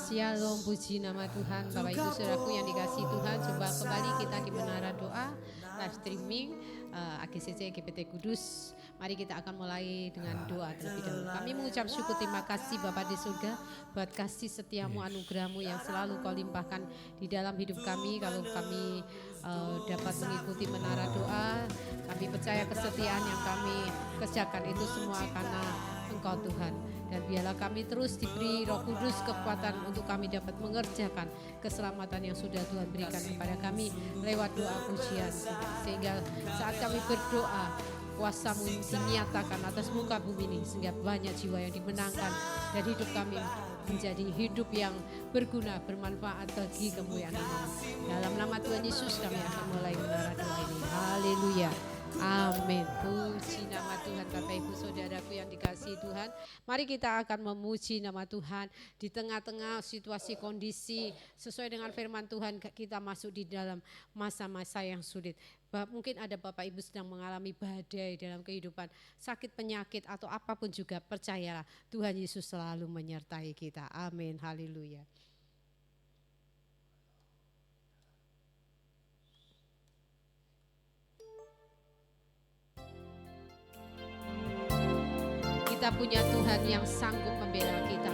Shalom, puji nama Tuhan. Bapak Ibu Saudaraku yang dikasihi Tuhan, jumpa kembali kita di Menara Doa live streaming AGCC GPT Kudus. Mari kita akan mulai dengan doa terlebih dahulu. Kami mengucap syukur, terima kasih Bapa di surga buat kasih setiamu, anugerahmu yang selalu kau limpahkan di dalam hidup kami. Kalau kami dapat mengikuti Menara Doa, kami percaya kesetiaan yang kami kerjakan itu semua karena Engkau Tuhan. Dan biarlah kami terus diberi Roh Kudus kekuatan untuk kami dapat mengerjakan keselamatan yang sudah Tuhan berikan kepada kami lewat doa pujian. Sehingga saat kami berdoa, kuasa-Mu dinyatakan atas muka bumi ini, sehingga banyak jiwa yang dimenangkan dan hidup kami menjadi hidup yang berguna, bermanfaat bagi kemuliaan-Mu. Dalam nama Tuhan Yesus kami akan mulai menara doa ini. Haleluya. Amin. Puji nama Tuhan. Bapak Ibu Saudaraku yang dikasihi Tuhan, mari kita akan memuji nama Tuhan di tengah-tengah situasi kondisi sesuai dengan firman Tuhan. Kita masuk di dalam masa-masa yang sulit. Mungkin ada Bapak Ibu sedang mengalami badai dalam kehidupan, sakit, penyakit atau apapun juga, percayalah Tuhan Yesus selalu menyertai kita. Amin. Haleluya. Kita punya Tuhan yang sanggup membela kita.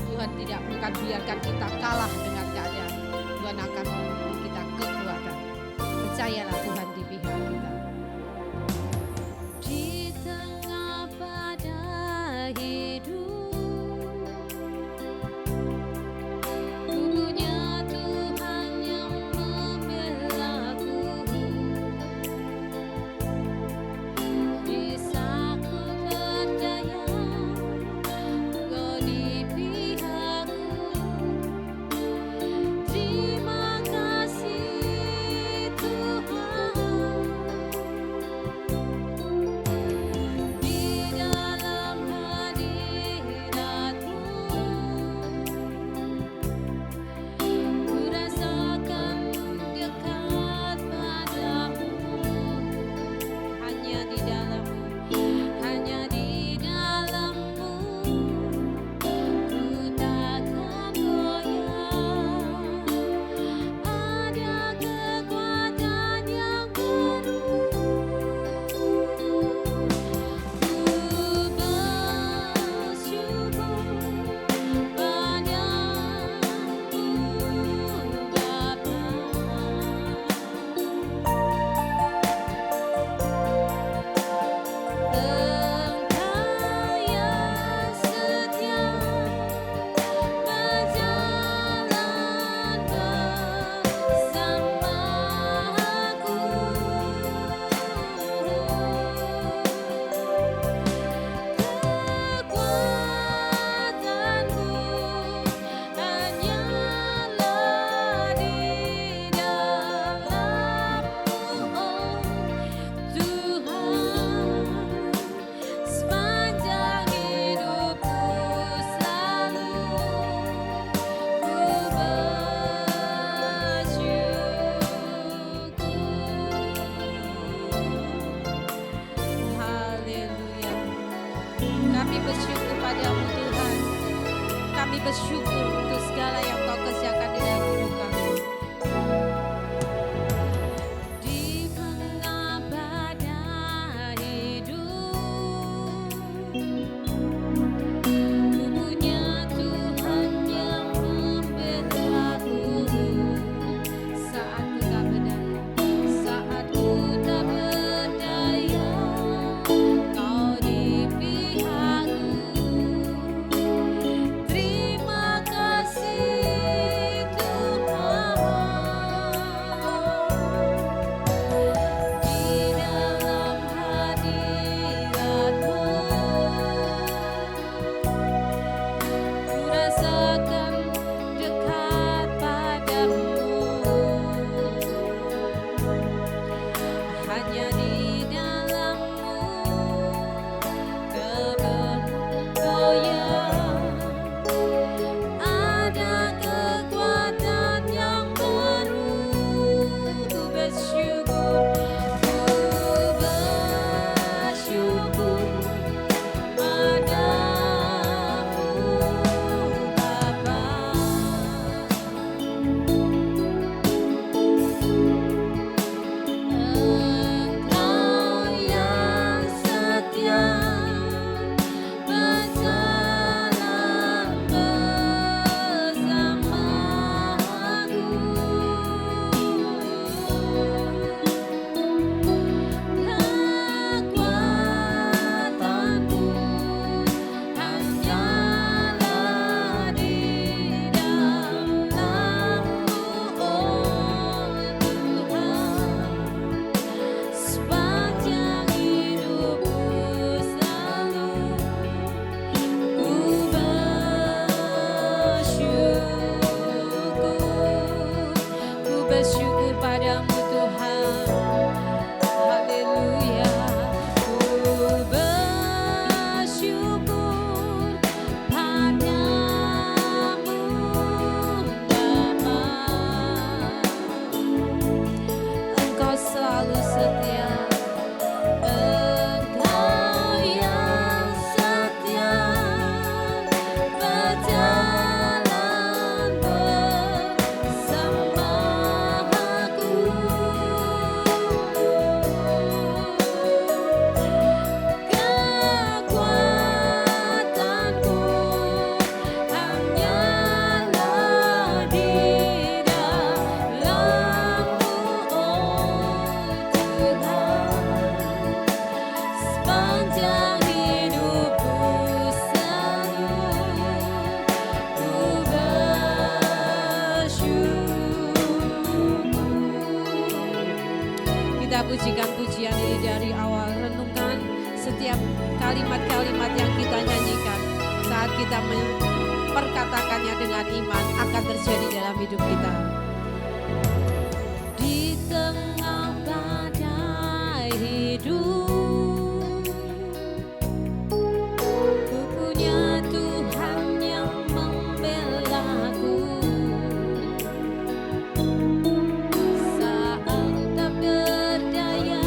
Tuhan tidak akan biarkan kita kalah dengan keadaan. Tuhan akan memberi kita kekuatan. Percayalah Tuhan di pihak kita. Di tengah badai hidup, terima kasih Tuhan. memujikan pujian ini dari awal. Renungkan setiap kalimat-kalimat yang kita nyanyikan. Saat kita memperkatakannya dengan iman, akan terjadi dalam hidup kita. Di tengah badai hidup, ku punya Tuhan yang membelaku. Saat tak berdaya,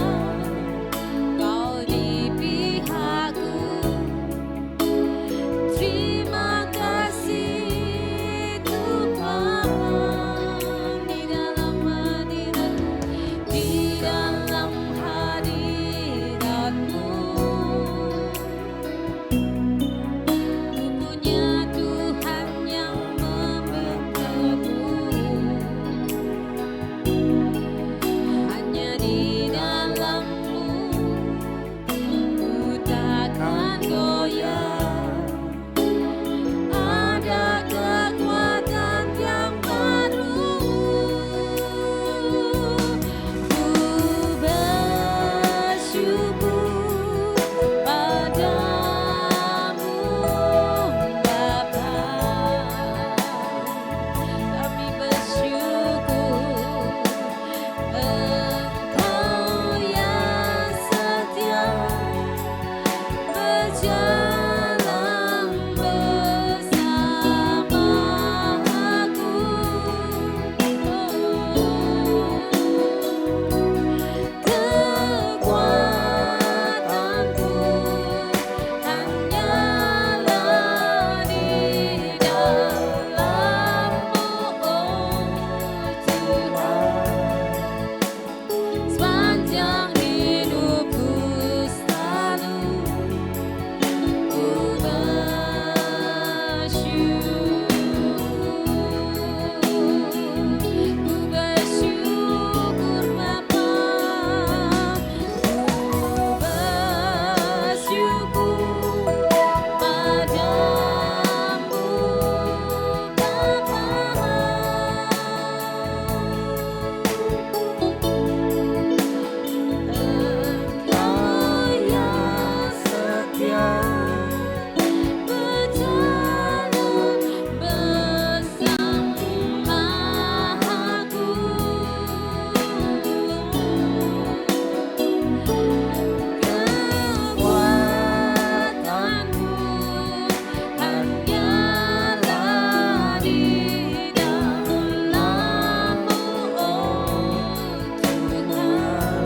Kau di pihakku. Terima kasih Tuhan, di dalam hadirat-Mu, di dalam hadirat-Mu. Ku punya Tuhan yang membelaku. Hanya di dalam-Mu ku takkan goyah. Ada kekuatan yang baru. Ku bersyukur padamu Bapa. Kami bersyukur Engkau yang setia berjalan bersama aku. Kekuatanku hanyalah di dalam-Mu, oh Tuhan. Sepanjang hidupku selalu ku bersyukur Bapa. Ku bersyukur padamu Bapa. Engkau yang setia berjalan bersama aku. Kekuatanku hanyalah di dalam-Mu, oh Tuhan.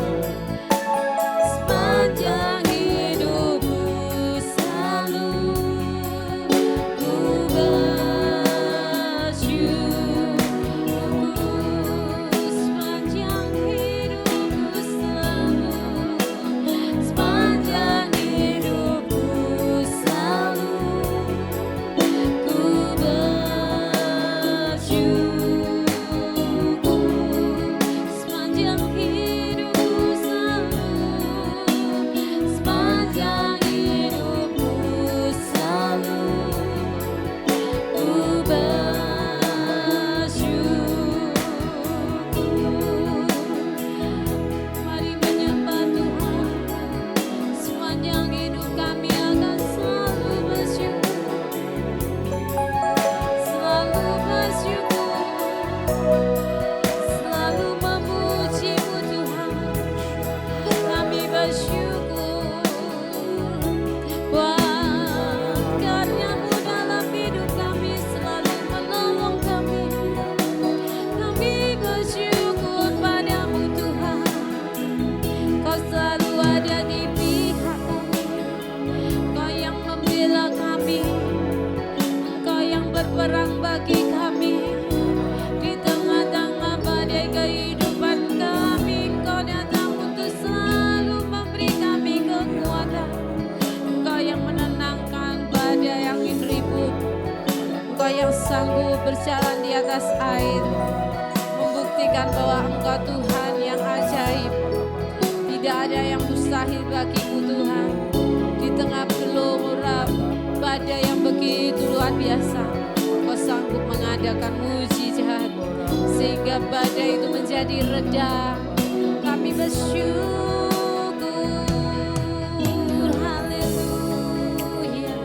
Sepanjang hidupku selalu ku bersyukur. Sepanjang hidupku selalu, sepanjang hidupku selalu ku bersyukur. Sepanjang hidupku selalu, sepanjang hidupku selalu ku bersyukur. Mari menyembah Tuhan. Sepanjang hidup kami akan selalu bersyukur, selalu bersyukur, selalu memuji-Mu Tuhan. Kami bersyukur buat karya-Mu dalam hidup kami, selalu menolong kami. Kami bersyukur padamu Tuhan. Kau selalu ada di pihak kami. Kau yang membela kami. Kau yang berperang bagi kami. Di tengah-tengah badai kehidupan kami, Kau datang untuk selalu memberi kami kekuatan. Engkau yang menenangkan badai angin ribut. Engkau yang sanggup berjalan di atas air, membuktikan bahwa Engkau Tuhan yang ajaib. Tidak ada yang mustahil bagimu Tuhan. Di tengah gelora badai yang begitu luar biasa, Kau sanggup mengadakan mujizat sehingga badai itu menjadi reda. Kami kami bersyukur. Haleluya,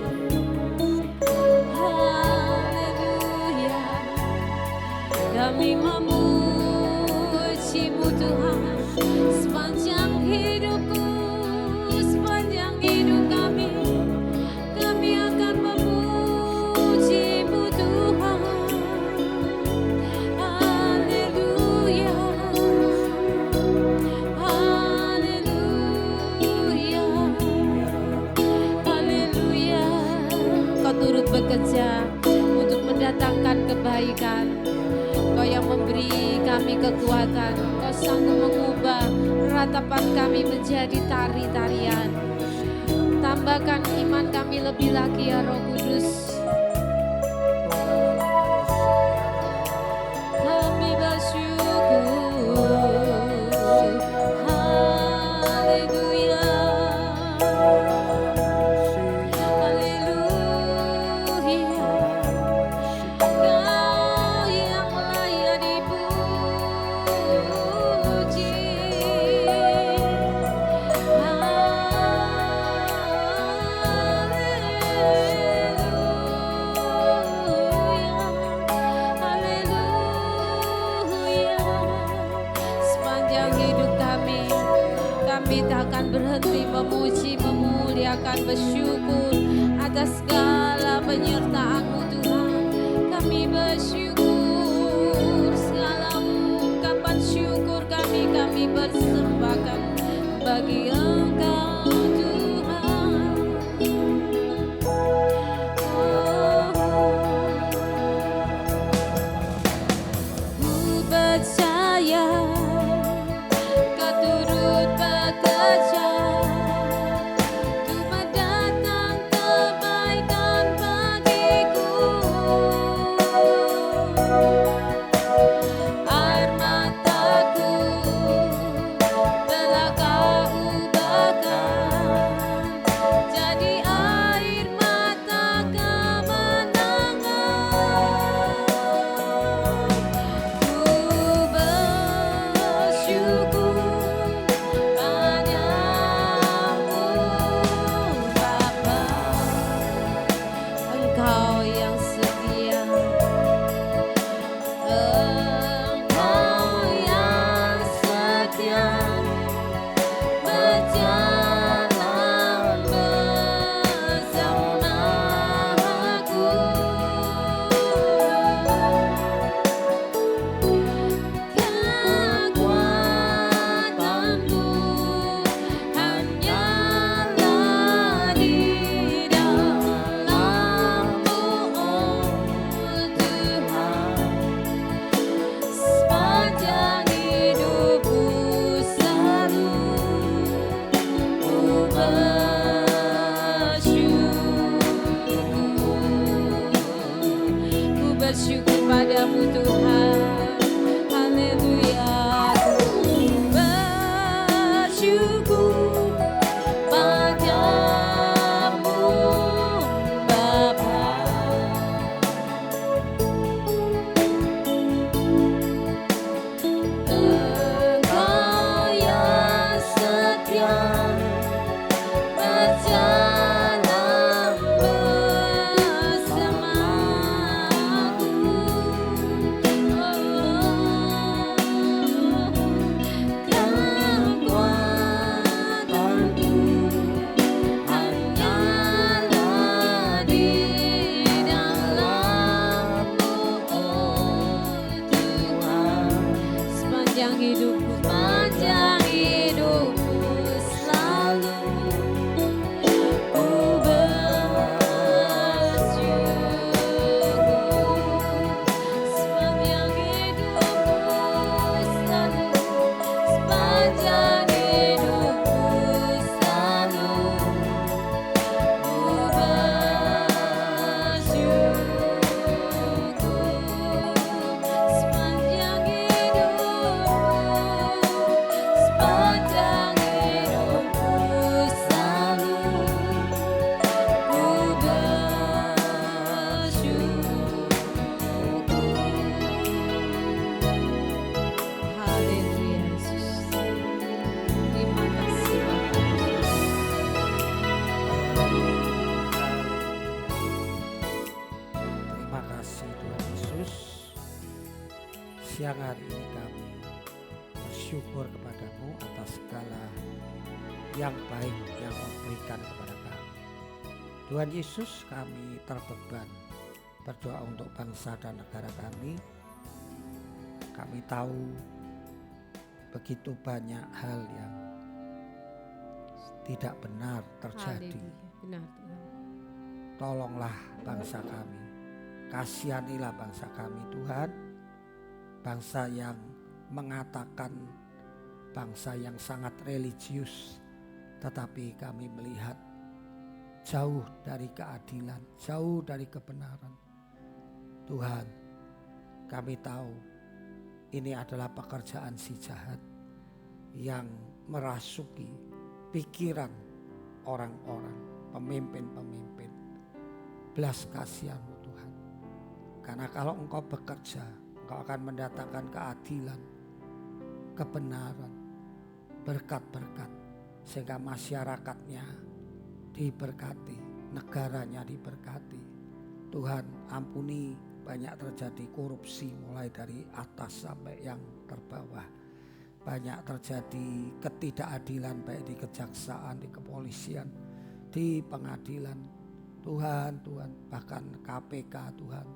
haleluya. Kami memuji-Mu Tuhan sepanjang hidupku, sepanjang hidup kami. Kami akan memuji-Mu Tuhan. Haleluya, haleluya, haleluya. Kau turut bekerja untuk mendatangkan kebaikan. Kau yang memberi kami kekuatan. Kau sanggup mengubah ratapan kami menjadi tari-tarian. Tambahkan iman kami lebih lagi ya Roh Kudus. Kami bersyukur. Haleluya, haleluya. Kau yang layak dipuji. Sepanjang hidup kami tak akan berhenti memuji, memuliakan, bersyukur atas segala penyertaan-Mu Tuhan. Kami bersyukur, segala ungkapan syukur kami persembahkan bagi Engkau Tuhan. Ku percaya Kau turut bekerja untuk mendatang kebaikan bagiku. Air mataku telah Kau ubahkan jadi air mata kemenangan. Ku bersyukur padamu Bapa, Engkau yang setia, Engkau yang setia berjalan bersamaku. Kekuatanmu hanyalah di dalam-Mu, oh Tuhan. Sepanjang hidupku selalu ku bersyukur padamu Tuhan. Haleluya, ku bersyukur padamu Bapa. Engkau yang setia berjalan bersamaku. Kekuatanmu hanyalah di dalam-Mu, oh Tuhan. Sepanjang hidupku selalu ku bersyukur. Sepanjang hidupku selalu, sepanjang hidupku selalu ku bersyukur. Sepanjang hidupku siang hari ini kami bersyukur kepadamu atas segala yang baik yang kau berikan kepada kami. Tuhan Yesus, kami terbeban berdoa untuk bangsa dan negara kami. Kami tahu begitu banyak hal yang tidak benar terjadi. Benar, Tuhan. Tolonglah bangsa kami, kasihanilah bangsa kami Tuhan. Bangsa yang mengatakan bangsa yang sangat religius, tetapi kami melihat jauh dari keadilan, jauh dari kebenaran. Tuhan, kami tahu ini adalah pekerjaan si jahat yang merasuki pikiran orang-orang, pemimpin-pemimpin. Belas kasihan-Mu Tuhan, karena kalau Engkau bekerja, Engkau akan mendatangkan keadilan, kebenaran, berkat-berkat, sehingga masyarakatnya diberkati, negaranya diberkati. Tuhan, ampuni banyak terjadi korupsi mulai dari atas sampai yang terbawah. Banyak terjadi ketidakadilan baik di kejaksaan, di kepolisian, di pengadilan. Tuhan, bahkan KPK Tuhan,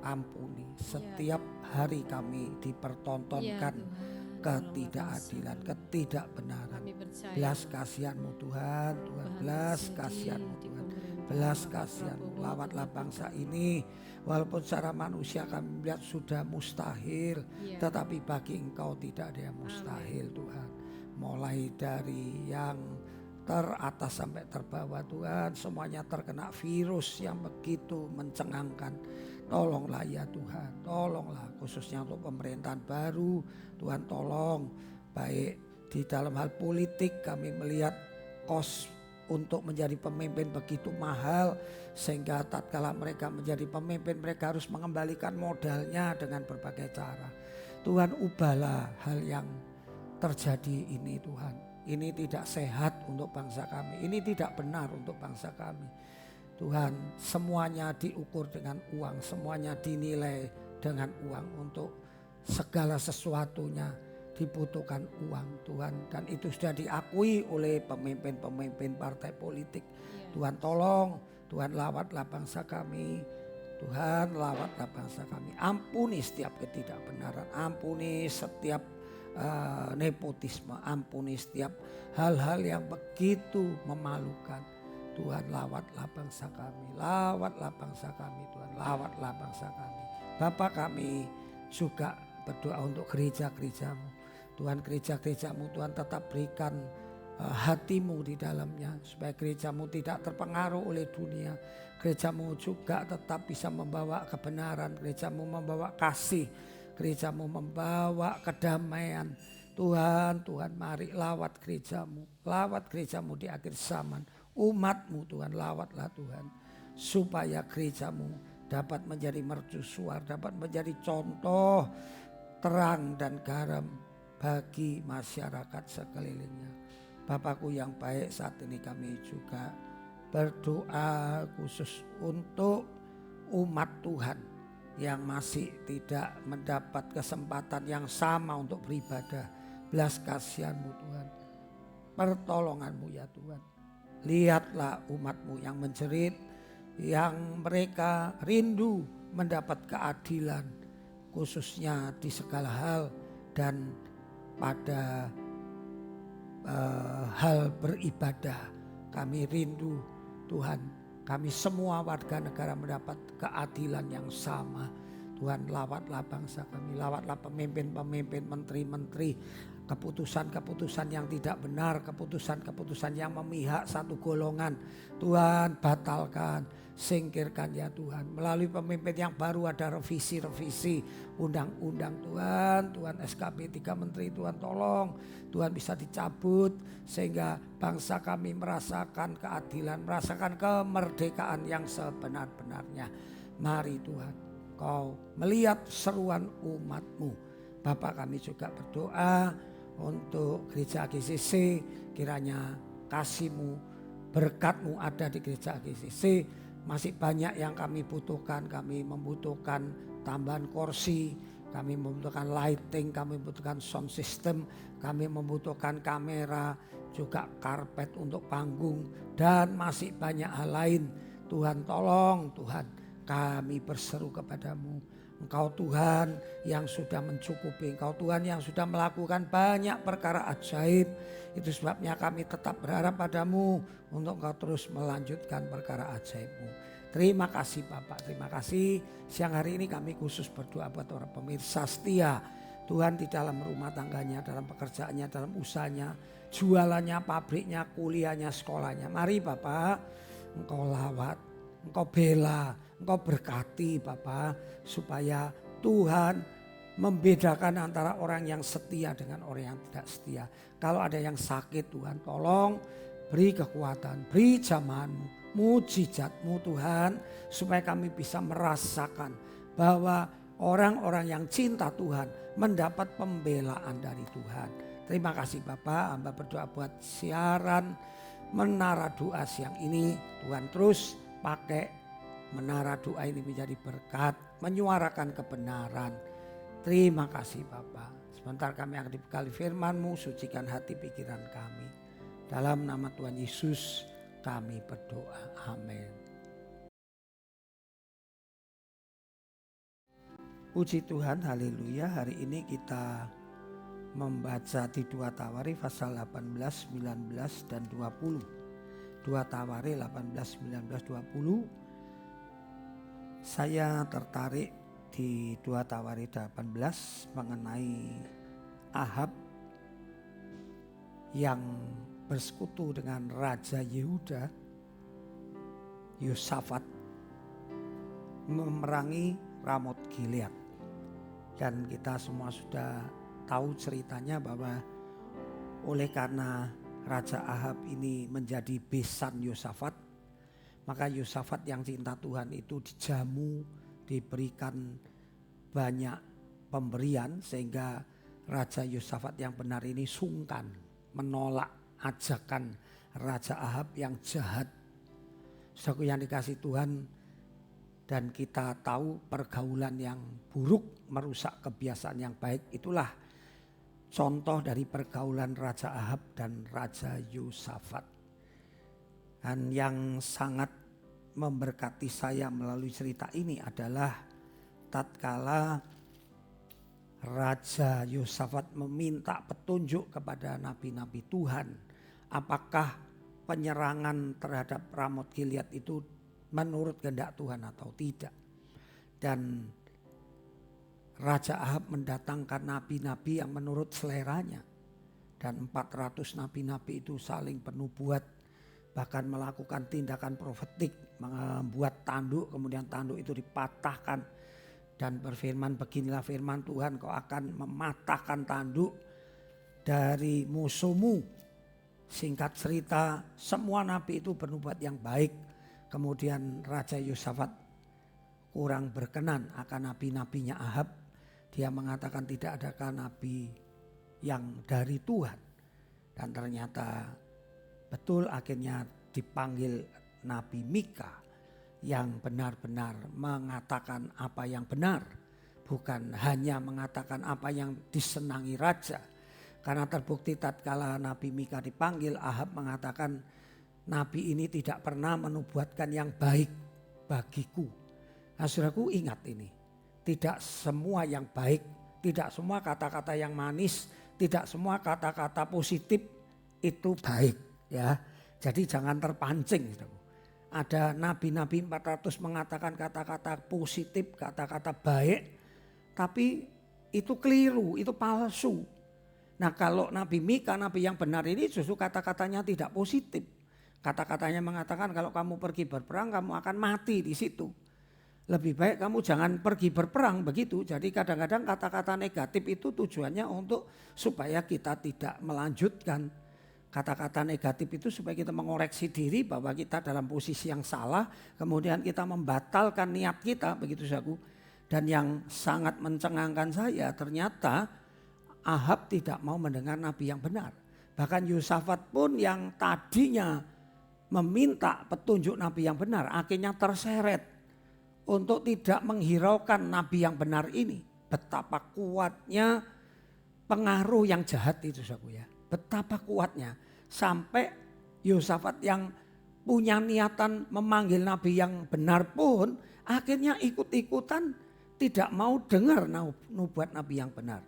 ampuni. Setiap hari kami dipertontonkan ketidakadilan, ketidakbenaran. Belas kasihan-Mu Tuhan, belas kasihan-Mu Tuhan, belas kasihan-Mu. Lawatlah bangsa ini, walaupun secara manusia kami melihat sudah mustahil, tetapi bagi Engkau tidak ada yang mustahil Tuhan. Mulai dari yang teratas sampai terbawah Tuhan, semuanya terkena virus yang begitu mencengangkan. Tolonglah ya Tuhan, tolonglah khususnya untuk pemerintahan baru. Tuhan tolong, baik di dalam hal politik kami melihat kos untuk menjadi pemimpin begitu mahal, sehingga tatkala mereka menjadi pemimpin mereka harus mengembalikan modalnya dengan berbagai cara. Tuhan, ubahlah hal yang terjadi ini Tuhan. Ini tidak sehat untuk bangsa kami, ini tidak benar untuk bangsa kami. Tuhan, semuanya diukur dengan uang, semuanya dinilai dengan uang. Untuk segala sesuatunya dibutuhkan uang Tuhan, dan itu sudah diakui oleh pemimpin-pemimpin partai politik. Tuhan tolong, Tuhan lawatlah bangsa kami, Tuhan lawatlah bangsa kami. Ampuni setiap ketidakbenaran, ampuni setiap nepotisme, ampuni setiap hal-hal yang begitu memalukan. Tuhan lawatlah bangsa kami, lawatlah bangsa kami Tuhan, lawatlah bangsa kami. Bapa, kami juga berdoa untuk gereja-gereja-Mu Tuhan, gereja-gereja-Mu Tuhan, tetap berikan hati-Mu di dalamnya, supaya gereja-Mu tidak terpengaruh oleh dunia. Gereja-Mu juga tetap bisa membawa kebenaran, gereja-Mu membawa kasih, gereja-Mu membawa kedamaian. Tuhan, mari lawat gereja-Mu, lawat gereja-Mu di akhir zaman. Umat-Mu Tuhan, lawatlah Tuhan, supaya gereja-Mu dapat menjadi mercusuar, dapat menjadi contoh terang dan garam bagi masyarakat sekelilingnya. Bapakku yang baik, saat ini kami juga berdoa khusus untuk umat Tuhan yang masih tidak mendapat kesempatan yang sama untuk beribadah. Belas kasihan-Mu Tuhan, pertolongan-Mu ya Tuhan. Lihatlah umat-Mu yang menjerit, yang mereka rindu mendapat keadilan, khususnya di segala hal dan pada hal beribadah. Kami rindu Tuhan, kami semua warga negara mendapat keadilan yang sama. Tuhan, lawatlah bangsa kami, lawatlah pemimpin-pemimpin, menteri-menteri, keputusan-keputusan yang tidak benar, keputusan-keputusan yang memihak satu golongan. Tuhan, batalkan, singkirkan ya Tuhan. Melalui pemimpin yang baru ada revisi-revisi undang-undang Tuhan, SKP 3 menteri Tuhan tolong, Tuhan bisa dicabut sehingga bangsa kami merasakan keadilan, merasakan kemerdekaan yang sebenar-benarnya. Mari Tuhan, Kau melihat seruan umat-Mu. Bapa, kami juga berdoa untuk gereja GCC, kiranya kasih-Mu, berkat-Mu ada di gereja GCC. Masih banyak yang kami butuhkan, kami membutuhkan tambahan kursi, kami membutuhkan lighting, kami membutuhkan sound system, kami membutuhkan kamera, juga karpet untuk panggung, dan masih banyak hal lain. Tuhan tolong, Tuhan kami berseru kepadamu. Engkau Tuhan yang sudah mencukupi, Engkau Tuhan yang sudah melakukan banyak perkara ajaib. Itu sebabnya kami tetap berharap padamu untuk Engkau terus melanjutkan perkara ajaib-Mu. Terima kasih Bapak, terima kasih. Siang hari ini kami khusus berdoa buat orang pemirsa setia. Tuhan di dalam rumah tangganya, dalam pekerjaannya, dalam usahanya, jualannya, pabriknya, kuliahnya, sekolahnya. Mari Bapak, Engkau lawat, Engkau bela, Engkau berkati Bapak, supaya Tuhan membedakan antara orang yang setia dengan orang yang tidak setia. Kalau ada yang sakit Tuhan tolong beri kekuatan, beri jamahan-Mu, mujizat-Mu Tuhan, supaya kami bisa merasakan bahwa orang-orang yang cinta Tuhan mendapat pembelaan dari Tuhan. Terima kasih Bapak, hamba berdoa buat siaran Menara Doa siang ini. Tuhan terus pakai Menara Doa ini menjadi berkat, menyuarakan kebenaran. Terima kasih Bapak. Sebentar kami akan dibekali firman-Mu, sucikan hati pikiran kami. Dalam nama Tuhan Yesus kami berdoa. Amin. Puji Tuhan, haleluya. Hari ini kita membaca di 2 Tawarikh pasal 18, 19 dan 20. 2 Tawarikh 18, 19, 20. Saya tertarik di 2 Tawarikh 18 mengenai Ahab yang bersekutu dengan Raja Yehuda, Yosafat, memerangi Ramot Gilead. Dan kita semua sudah tahu ceritanya bahwa oleh karena Raja Ahab ini menjadi besan Yosafat, maka Yosafat yang cinta Tuhan itu dijamu, diberikan banyak pemberian, sehingga Raja Yosafat yang benar ini sungkan menolak ajakan Raja Ahab yang jahat. Saudaraku yang dikasih Tuhan, dan kita tahu pergaulan yang buruk merusak kebiasaan yang baik. Itulah contoh dari pergaulan Raja Ahab dan Raja Yosafat. Dan yang sangat memberkati saya melalui cerita ini adalah tatkala Raja Yosafat meminta petunjuk kepada nabi-nabi Tuhan, apakah penyerangan terhadap Ramot Gilead itu menurut kehendak Tuhan atau tidak. Dan Raja Ahab mendatangkan nabi-nabi yang menurut seleranya, dan 400 nabi-nabi itu saling bernubuat, bahkan melakukan tindakan profetik, membuat tanduk, kemudian tanduk itu dipatahkan dan berfirman, beginilah firman Tuhan, kau akan mematahkan tanduk dari musuhmu. Singkat cerita, semua nabi itu bernubuat yang baik. Kemudian Raja Yosafat kurang berkenan akan nabi-nabinya Ahab. Dia mengatakan tidak adakah nabi yang dari Tuhan. Dan ternyata betul, akhirnya dipanggil Nabi Mika yang benar-benar mengatakan apa yang benar, bukan hanya mengatakan apa yang disenangi raja. Karena terbukti tatkala Nabi Mika dipanggil, Ahab mengatakan nabi ini tidak pernah menubuatkan yang baik bagiku. Nah, saudaraku ingat ini, tidak semua yang baik, tidak semua kata-kata yang manis, tidak semua kata-kata positif itu baik. Ya, jadi jangan terpancing. Ada nabi-nabi 400 mengatakan kata-kata positif, kata-kata baik, tapi itu keliru, itu palsu. Nah, kalau Nabi Mika, nabi yang benar ini justru kata-katanya tidak positif. Kata-katanya mengatakan kalau kamu pergi berperang kamu akan mati di situ. Lebih baik kamu jangan pergi berperang, begitu. Jadi kadang-kadang kata-kata negatif itu tujuannya untuk supaya kita tidak melanjutkan. Kata-kata negatif itu supaya kita mengoreksi diri bahwa kita dalam posisi yang salah, kemudian kita membatalkan niat kita, begitu saudaraku. Dan yang sangat mencengangkan saya, ternyata Ahab tidak mau mendengar nabi yang benar. Bahkan Yosafat pun yang tadinya meminta petunjuk nabi yang benar, akhirnya terseret untuk tidak menghiraukan nabi yang benar ini. betapa kuatnya pengaruh yang jahat itu saudaraku ya. Betapa kuatnya sampai Yosafat yang punya niatan memanggil nabi yang benar pun akhirnya ikut-ikutan tidak mau dengar nubuat nabi yang benar.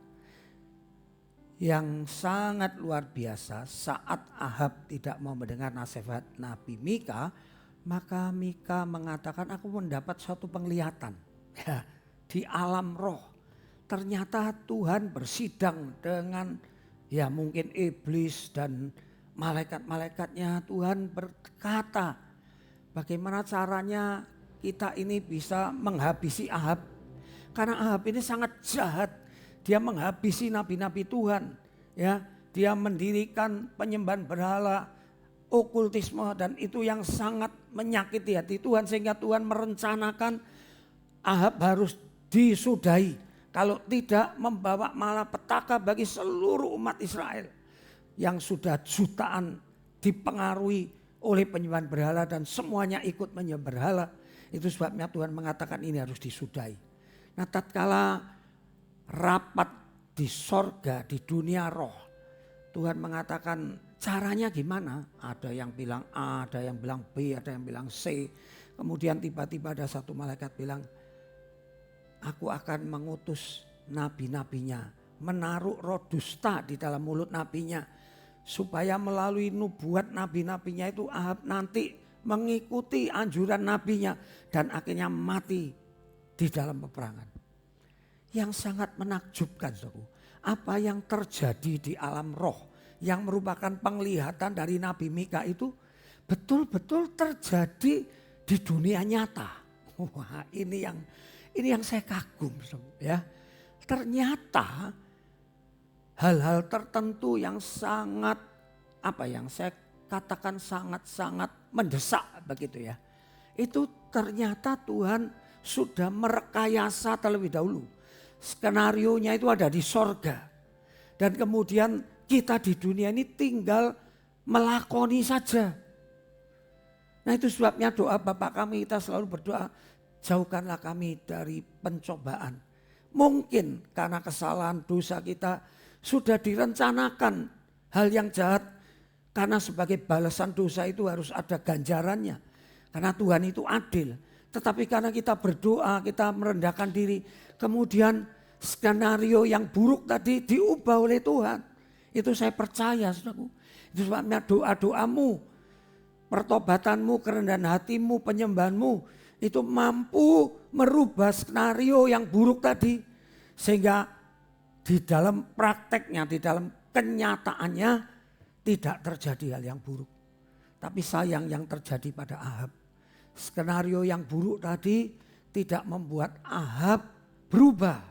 Yang sangat luar biasa saat Ahab tidak mau mendengar nasihat Nabi Mika, maka Mika mengatakan aku mendapat suatu penglihatan ya, di alam roh. Ternyata Tuhan bersidang dengan ya mungkin iblis dan malaikat-malaikatnya. Tuhan berkata bagaimana caranya kita ini bisa menghabisi Ahab. Karena Ahab ini sangat jahat. Dia menghabisi nabi-nabi Tuhan. Ya, dia mendirikan penyembahan berhala, okultisme, dan itu yang sangat menyakiti hati Tuhan. Sehingga Tuhan merencanakan Ahab harus disudahi. Kalau tidak membawa malapetaka bagi seluruh umat Israel yang sudah jutaan dipengaruhi oleh penyembahan berhala dan semuanya ikut menyembah berhala. Itu sebabnya Tuhan mengatakan ini harus disudahi. Nah, tatkala rapat di sorga, di dunia roh, Tuhan mengatakan caranya gimana? Ada yang bilang A, ada yang bilang B, ada yang bilang C. Kemudian tiba-tiba ada satu malaikat bilang, aku akan mengutus nabi-nabinya, menaruh roh dusta di dalam mulut nabinya, supaya melalui nubuat nabi-nabinya itu Ahab nanti mengikuti anjuran nabinya dan akhirnya mati di dalam peperangan. Yang sangat menakjubkan, saudaraku, apa yang terjadi di alam roh yang merupakan penglihatan dari Nabi Mika itu betul-betul terjadi di dunia nyata. Wah, ini yang saya kagum ya. Ternyata hal-hal tertentu yang sangat yang saya katakan sangat-sangat mendesak begitu ya. Itu ternyata Tuhan sudah merekayasa terlebih dahulu. Skenarionya itu ada di sorga. Dan kemudian kita di dunia ini tinggal melakoni saja. Nah, itu sebabnya doa Bapa kami, kita selalu berdoa, jauhkanlah kami dari pencobaan. Mungkin karena kesalahan dosa kita sudah direncanakan hal yang jahat. Karena sebagai balasan dosa itu harus ada ganjarannya. Karena Tuhan itu adil. Tetapi karena kita berdoa, kita merendahkan diri. Kemudian skenario yang buruk tadi diubah oleh Tuhan. Itu saya percaya, saudaraku. Itu sebabnya doa-doamu, pertobatanmu, kerendahan hatimu, penyembahanmu itu mampu merubah skenario yang buruk tadi. Sehingga di dalam prakteknya, di dalam kenyataannya tidak terjadi hal yang buruk. Tapi sayang yang terjadi pada Ahab. Skenario yang buruk tadi tidak membuat Ahab berubah.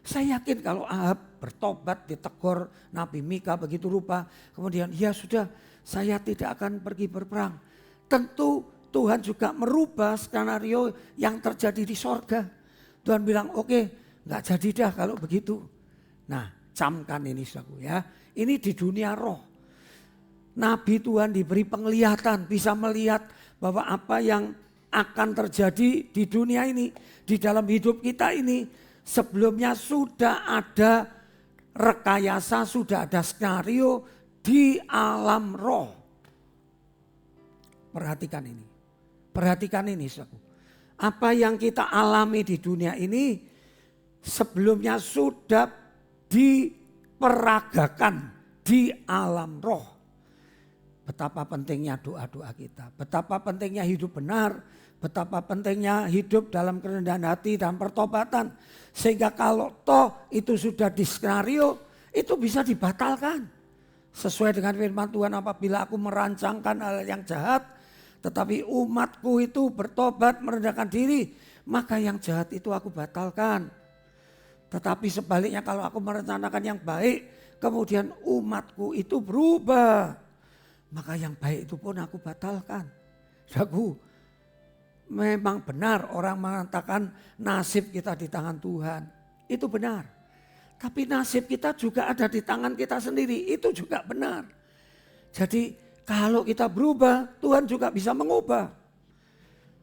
Saya yakin kalau Ahab bertobat, ditegur Nabi Mika begitu rupa. Kemudian ya sudah, saya tidak akan pergi berperang. Tentu Tuhan juga merubah skenario yang terjadi di sorga. Tuhan bilang oke, gak jadi dah kalau begitu. Nah, camkan ini saudaraku ya. Ini di dunia roh. Nabi Tuhan diberi penglihatan, bisa melihat bahwa apa yang akan terjadi di dunia ini, di dalam hidup kita ini, sebelumnya sudah ada rekayasa, sudah ada skenario di alam roh. Perhatikan ini. Perhatikan ini, saudaraku. Apa yang kita alami di dunia ini sebelumnya sudah diperagakan di alam roh. Betapa pentingnya doa-doa kita, betapa pentingnya hidup benar, betapa pentingnya hidup dalam kerendahan hati dan pertobatan. Sehingga kalau toh itu sudah di skenario, itu bisa dibatalkan. Sesuai dengan firman Tuhan, apabila aku merancangkan hal yang jahat, tetapi umatku itu bertobat, merendahkan diri, maka yang jahat itu aku batalkan. Tetapi sebaliknya kalau aku merencanakan yang baik, kemudian umatku itu berubah, maka yang baik itu pun aku batalkan. Saudaraku, memang benar orang mengatakan nasib kita di tangan Tuhan. Itu benar. Tapi nasib kita juga ada di tangan kita sendiri. Itu juga benar. Jadi kalau kita berubah, Tuhan juga bisa mengubah.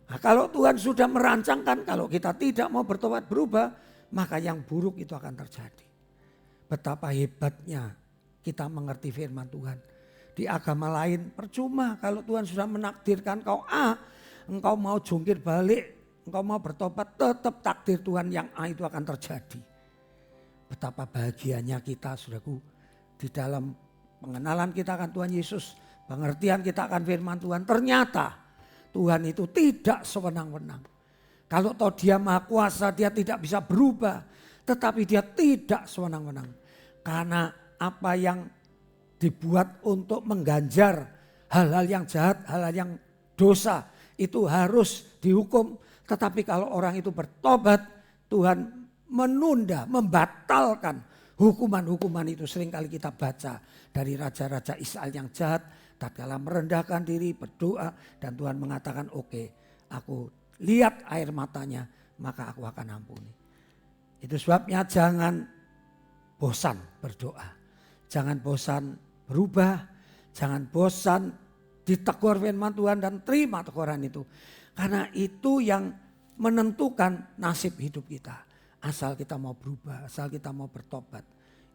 Nah, kalau Tuhan sudah merancangkan, kalau kita tidak mau bertobat berubah, maka yang buruk itu akan terjadi. Betapa hebatnya kita mengerti firman Tuhan. Di agama lain percuma kalau Tuhan sudah menakdirkan kau A, engkau mau jungkir balik, engkau mau bertobat, tetap takdir Tuhan yang A itu akan terjadi. Betapa bahagianya kita, saudaraku, di dalam pengenalan kita akan Tuhan Yesus, pengertian kita akan firman Tuhan, ternyata Tuhan itu tidak sewenang-wenang. Kalau toh dia maha kuasa, dia tidak bisa berubah, tetapi dia tidak sewenang-wenang. Karena apa yang dibuat untuk mengganjar hal-hal yang jahat, hal-hal yang dosa itu harus dihukum. Tetapi kalau orang itu bertobat, Tuhan menunda, membatalkan hukuman-hukuman itu. Seringkali kita baca dari raja-raja Israel yang jahat, tatkala merendahkan diri, berdoa, dan Tuhan mengatakan, oke, aku lihat air matanya, maka aku akan ampuni. Itu sebabnya jangan bosan berdoa, jangan bosan berubah, jangan bosan ditegur firman Tuhan dan terima teguran itu. Karena itu yang menentukan nasib hidup kita. Asal kita mau berubah, asal kita mau bertobat.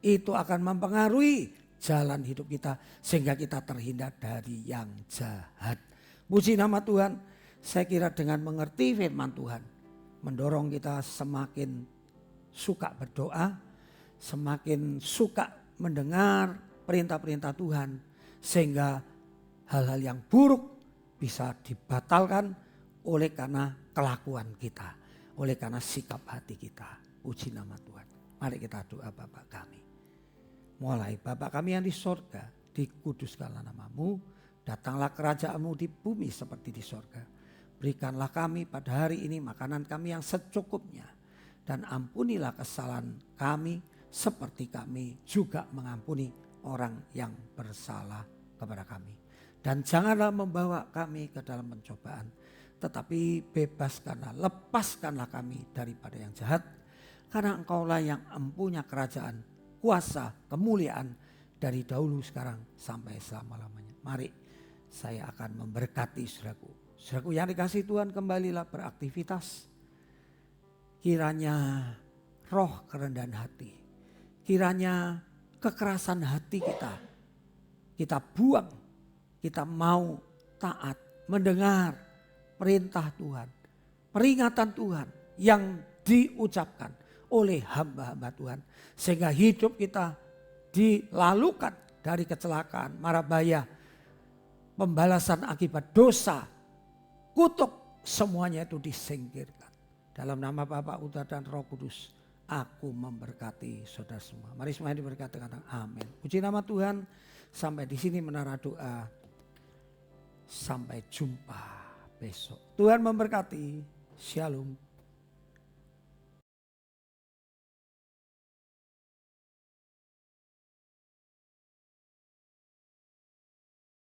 Itu akan mempengaruhi jalan hidup kita sehingga kita terhindar dari yang jahat. Puji nama Tuhan, saya kira dengan mengerti firman Tuhan mendorong kita semakin suka berdoa, semakin suka mendengar perintah-perintah Tuhan, sehingga hal-hal yang buruk bisa dibatalkan oleh karena kelakuan kita, oleh karena sikap hati kita. Puji nama Tuhan. Mari kita doa. Bapa kami, mulai Bapa kami yang di sorga, dikuduskanlah namamu, datanglah kerajaanmu di bumi seperti di sorga. Berikanlah kami pada hari ini makanan kami yang secukupnya, dan ampunilah kesalahan kami seperti kami juga mengampuni orang yang bersalah kepada kami. Dan janganlah membawa kami ke dalam pencobaan, tetapi bebaskanlah, lepaskanlah kami daripada yang jahat. Karena engkaulah yang empunya kerajaan, kuasa, kemuliaan dari dahulu, sekarang, sampai selama-lamanya. Mari saya akan memberkati saudaraku. Saudaraku yang dikasihi Tuhan, kembalilah beraktivitas. Kiranya roh kerendahan hati, kiranya kekerasan hati kita buang. Kita mau taat, mendengar perintah Tuhan, peringatan Tuhan yang diucapkan oleh hamba-hamba Tuhan. Sehingga hidup kita dilalukan dari kecelakaan, mara bahaya, pembalasan akibat dosa, kutuk, semuanya itu disingkirkan. Dalam nama Bapa, Putra dan Roh Kudus, aku memberkati saudara semua. Mari semuanya diberkati, kata amin. Puji nama Tuhan. Sampai di sini menara doa. Sampai jumpa besok. Tuhan memberkati. Shalom.